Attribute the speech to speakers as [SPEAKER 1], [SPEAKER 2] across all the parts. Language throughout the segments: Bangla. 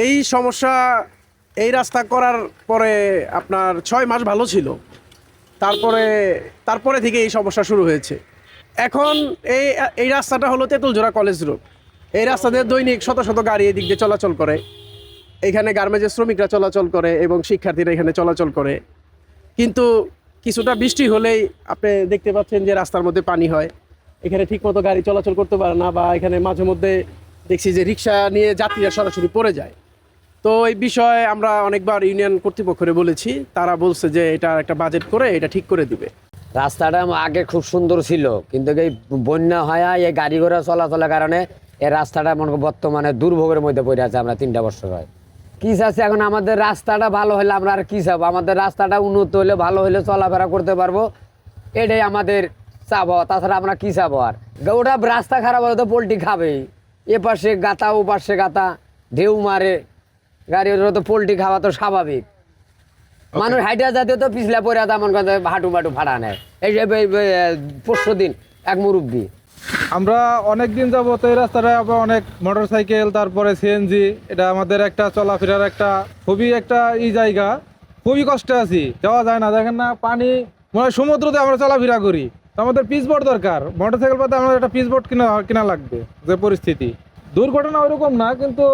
[SPEAKER 1] এই সমস্যা, এই রাস্তা করার পরে আপনার 6 মাস ভালো ছিল, তারপরে তারপরে থেকে এই সমস্যা শুরু হয়েছে। এখন এই এই রাস্তাটা হলো তেঁতুলজোড়া কলেজ রোড। এই রাস্তা দিয়ে দৈনিক শত শত গাড়ি এদিক দিয়ে চলাচল করে। এখানে গার্মেন্টসের শ্রমিকরা চলাচল করে এবং শিক্ষার্থীরা এখানে চলাচল করে। কিন্তু কিছুটা বৃষ্টি হলেই আপনি দেখতে পাচ্ছেন যে রাস্তার মধ্যে পানি হয়। এখানে ঠিকমতো গাড়ি চলাচল করতে পারে না, বা এখানে মাঝে মধ্যে দেখছি যে রিক্সা নিয়ে যাত্রীরা সরাসরি পড়ে যায়। তো এই বিষয়ে আমরা অনেকবার ইউনিয়ন কর্তৃপক্ষরে বলেছি, তারা বলছে যে এটা একটা বাজেট করে এটা ঠিক করে দিবে।
[SPEAKER 2] রাস্তাটা আগে খুব সুন্দর ছিল, কিন্তু এই বন্যা হয় এই গাড়ি ঘোড়া চলাচলের কারণে এই রাস্তাটা মনে বর্তমানে দুর্ভোগের মধ্যে পড়ে আছে। আমরা 3টা বছর হয় কি চাচ্ছি, এখন আমাদের রাস্তাটা ভালো হলে আমরা আর কি চাবো, আমাদের রাস্তাটা উন্নত হলে ভালো হলে চলাফেরা করতে পারবো, এটাই আমাদের চাবো। তাছাড়া আমরা কি চাবো আর? ওটা রাস্তা খারাপ হলে তো পোল্ট্রি খাবেই, এ পাশে গাতা ও পাশে গাতা, ঢেউ মারে গাড়ি, তো পোল্ট্রি খাওয়া তো স্বাভাবিক। মানুষ হাইটা জাতীয় তো পিছলা পরে তেমন কথা হাঁটু বাটু ফাটা নেয়। এই যে 500 দিন এক মুরব্বী।
[SPEAKER 3] আমরা অনেক দিন যাবত এই রাস্তাটা অনেক মোটরসাইকেল, তারপরে সিএনজি, এটা আমাদের একটা চলাফেরার একটা খুবই একটা জায়গা। খুবই কষ্টে আছি, যাওয়া যায় না। দেখেন না, পানি মনে হয় সমুদ্রতে আমরা চলাফেরা করি। তো আমাদের পিচবোর্ড দরকার, মোটরসাইকেল পাতে আমাদের একটা পিচবোর্ড কিনা লাগবে। যে পরিস্থিতি, দুর্ঘটনা ওইরকম না, কিন্তু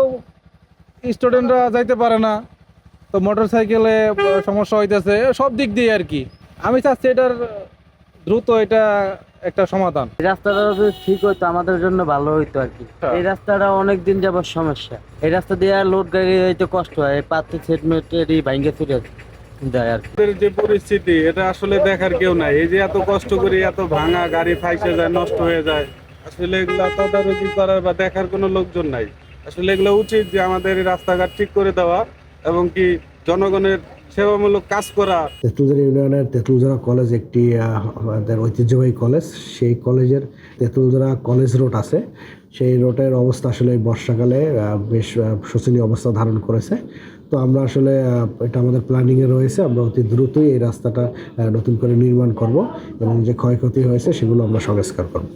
[SPEAKER 3] স্টুডেন্টরা যাইতে পারে না, তো মোটরসাইকেলে সমস্যা হইতেছে সব দিক দিয়ে আর কি। আমি চাচ্ছি এটার দ্রুত এটা একটা সমাধান।
[SPEAKER 4] এই রাস্তাটা যদি ঠিক হইতো আমাদের জন্য ভালো হইতো আর কি। এই রাস্তাটা অনেক দিন যাবার সমস্যা। এই রাস্তা দিয়ে লোড গাড়ি হইতে কষ্ট হয়, পাথর সেটমেন্টেরই ভাঙ্গে চুরে যায় আর কি।
[SPEAKER 5] আমাদের যে পরিস্থিতি, এটা আসলে দেখার কেউ নাই। এই যে এত কষ্ট করি, এত ভাঙা গাড়ি ফাইসে যায়, নষ্ট হয়ে যায়, আসলে এগুলা তদারকি করার বা দেখার কোনো লোকজন নাই। আসলে এগুলো উচিত যে আমাদের এই রাস্তাঘাট ঠিক করে দেওয়া এবং কি জনগণের সেবামূলক কাজ করা।
[SPEAKER 6] তেঁতুলজোড়া ইউনিয়নের তেঁতুলজোড়া কলেজ একটি আমাদের ঐতিহ্যবাহী কলেজ। সেই কলেজের তেঁতুলজোড়া কলেজ রোড আছে, সেই রোডের অবস্থা আসলে বর্ষাকালে বেশ শোচনীয় অবস্থা ধারণ করেছে। তো আমরা আসলে এটা আমাদের প্ল্যানিংয়ে রয়েছে, আমরা অতি দ্রুতই এই রাস্তাটা নতুন করে নির্মাণ করব এবং যে ক্ষয়ক্ষতি হয়েছে সেগুলো আমরা সংস্কার করব।